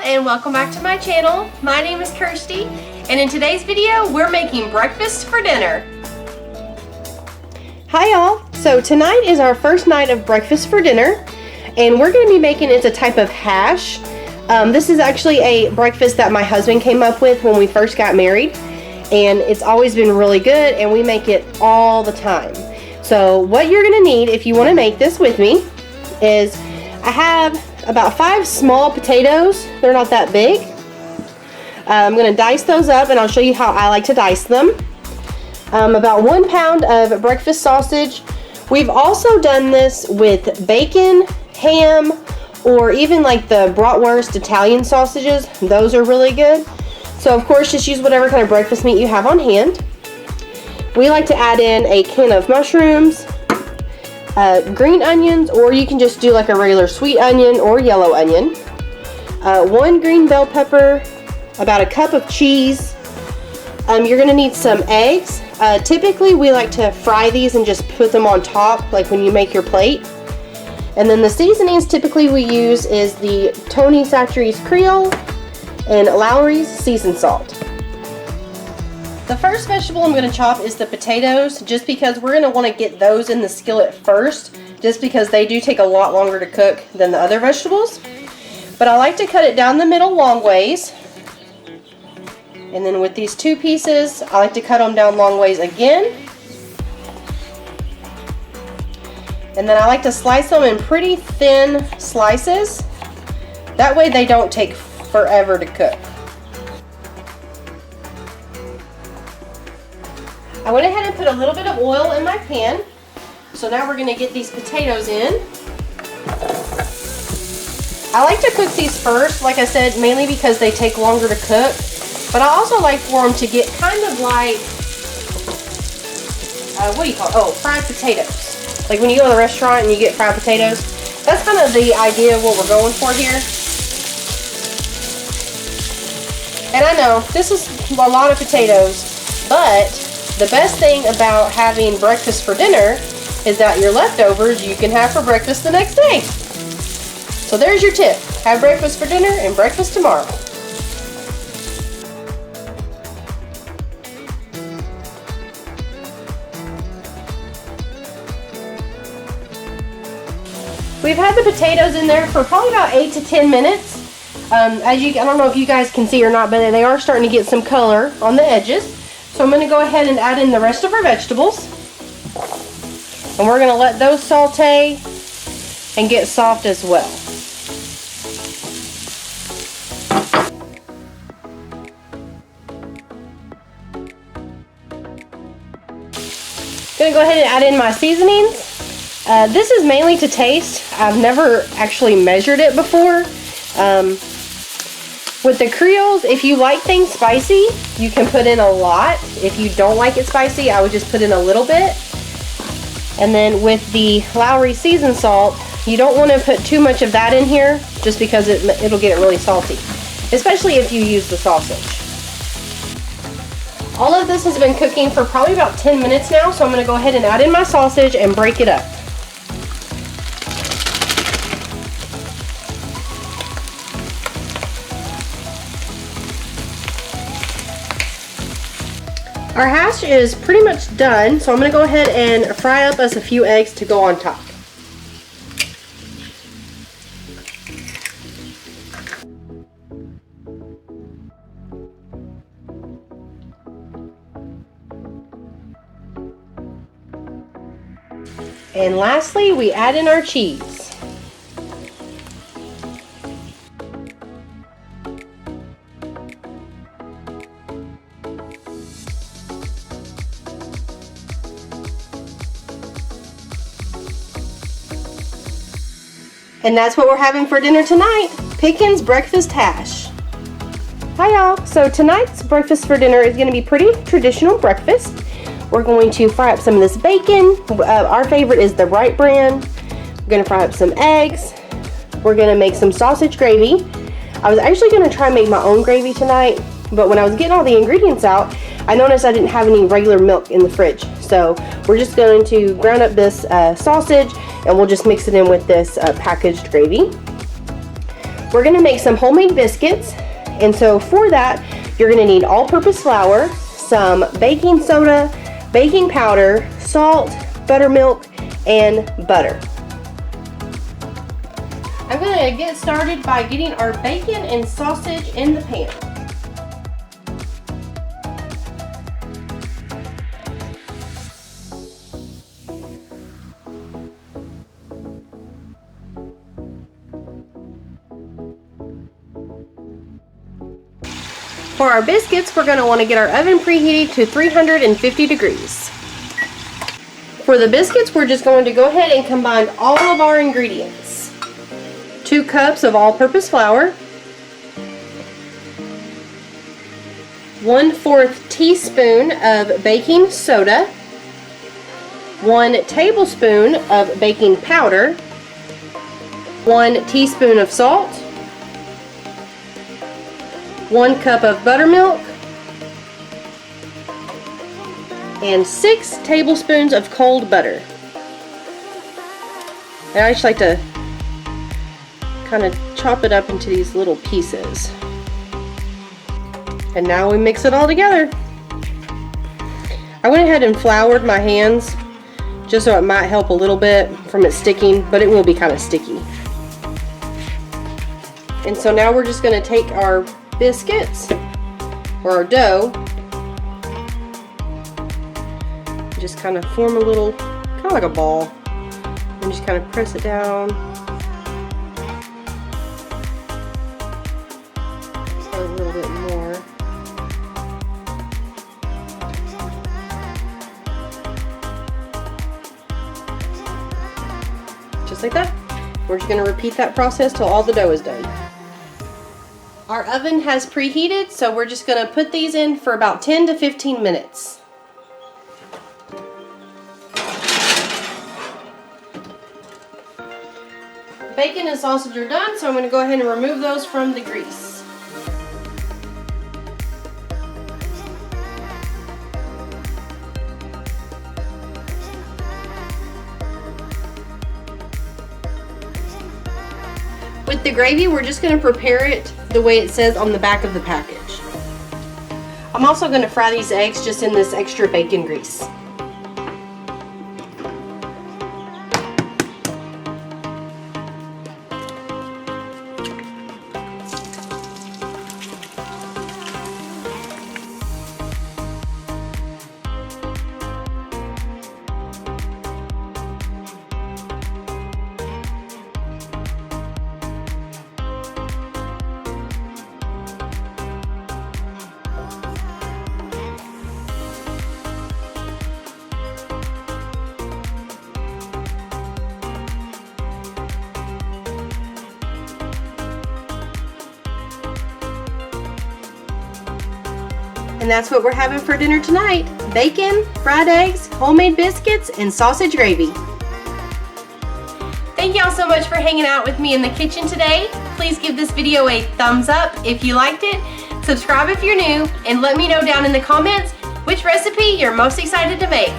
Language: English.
and welcome back to my channel. My name is Kirsty, and in today's video we're making breakfast for dinner. Hi y'all, so tonight is our first night of breakfast for dinner, and we're going to be making it a type of hash. This is actually a breakfast that my husband came up with when we first got married, and it's always been really good, and we make it all the time. So what you're going to need if you want to make this with me is I have about 5 small potatoes. They're not that big. I'm going to dice those up, and I'll show you how I like to dice them. About 1 pound of breakfast sausage. We've also done this with bacon, ham, or even like the bratwurst Italian sausages. Those are really good. So of course just use whatever kind of breakfast meat you have on hand. We like to add in a can of mushrooms, green onions, or you can just do like a regular sweet onion or yellow onion, 1 green bell pepper, about a cup of cheese. You're going to need some eggs. Typically we like to fry these and just put them on top like when you make your plate. And then the seasonings typically we use is the Tony Chachere's Creole and Lawry's seasoned salt. The first vegetable I'm going to chop is the potatoes, just because we're going to want to get those in the skillet first, just because they do take a lot longer to cook than the other vegetables. But I like to cut it down the middle long ways. And then with these 2 pieces, I like to cut them down long ways again. And then I like to slice them in pretty thin slices. That way they don't take forever to cook. I went ahead and put a little bit of oil in my pan. So now we're going to get these potatoes in. I like to cook these first, like I said, mainly because they take longer to cook. But I also like for them to get kind of like, what do you call it? Oh, fried potatoes. Like when you go to the restaurant and you get fried potatoes. That's kind of the idea of what we're going for here. And I know, this is a lot of potatoes, but the best thing about having breakfast for dinner is that your leftovers you can have for breakfast the next day. So there's your tip. Have breakfast for dinner and breakfast tomorrow. We've had the potatoes in there for probably about 8 to 10 minutes. I don't know if you guys can see or not, but they are starting to get some color on the edges. So I'm going to go ahead and add in the rest of our vegetables. And we're going to let those saute and get soft as well. Going to go ahead and add in my seasonings. This is mainly to taste. I've never actually measured it before. With the Creoles, if you like things spicy, you can put in a lot. If you don't like it spicy, I would just put in a little bit. And then with the Lawry seasoned salt, you don't want to put too much of that in here, just because it'll get it really salty, especially if you use the sausage. All of this has been cooking for probably about 10 minutes now, so I'm going to go ahead and add in my sausage and break it up. Our hash is pretty much done, so I'm going to go ahead and fry up us a few eggs to go on top. And lastly, we add in our cheese. And that's what we're having for dinner tonight, Pickens breakfast hash. Hi y'all, so tonight's breakfast for dinner is going to be pretty traditional breakfast. We're going to fry up some of this bacon. Our favorite is the Wright brand. We're going to fry up some eggs. We're going to make some sausage gravy. I was actually going to try and make my own gravy tonight, but when I was getting all the ingredients out, I noticed I didn't have any regular milk in the fridge. So we're just going to ground up this sausage, and we'll just mix it in with this packaged gravy. we're gonna make some homemade biscuits. And so for that, you're gonna need all-purpose flour, some baking soda, baking powder, salt, buttermilk, and butter. I'm gonna get started by getting our bacon and sausage in the pan. For our biscuits, we're going to want to get our oven preheated to 350 degrees. For the biscuits, we're just going to go ahead and combine all of our ingredients. 2 cups of all-purpose flour, 1/4 teaspoon of baking soda, 1 tablespoon of baking powder, 1 teaspoon of salt, 1 cup of buttermilk, and 6 tablespoons of cold butter. And I just like to kind of chop it up into these little pieces. And now we mix it all together. I went ahead and floured my hands just so it might help a little bit from it sticking, but it will be kind of sticky. And so now we're just going to take our biscuits or our dough, just kind of form a little, kind of like a ball, and just kind of press it down. Just a little bit more. Just like that. We're just going to repeat that process till all the dough is done. Our oven has preheated, so we're just going to put these in for about 10 to 15 minutes. Bacon and sausage are done, so I'm going to go ahead and remove those from the grease. With the gravy, we're just going to prepare it the way it says on the back of the package. I'm also going to fry these eggs just in this extra bacon grease. And that's what we're having for dinner tonight. Bacon, fried eggs, homemade biscuits, and sausage gravy. Thank y'all so much for hanging out with me in the kitchen today. Please give this video a thumbs up if you liked it, subscribe if you're new, and let me know down in the comments which recipe you're most excited to make.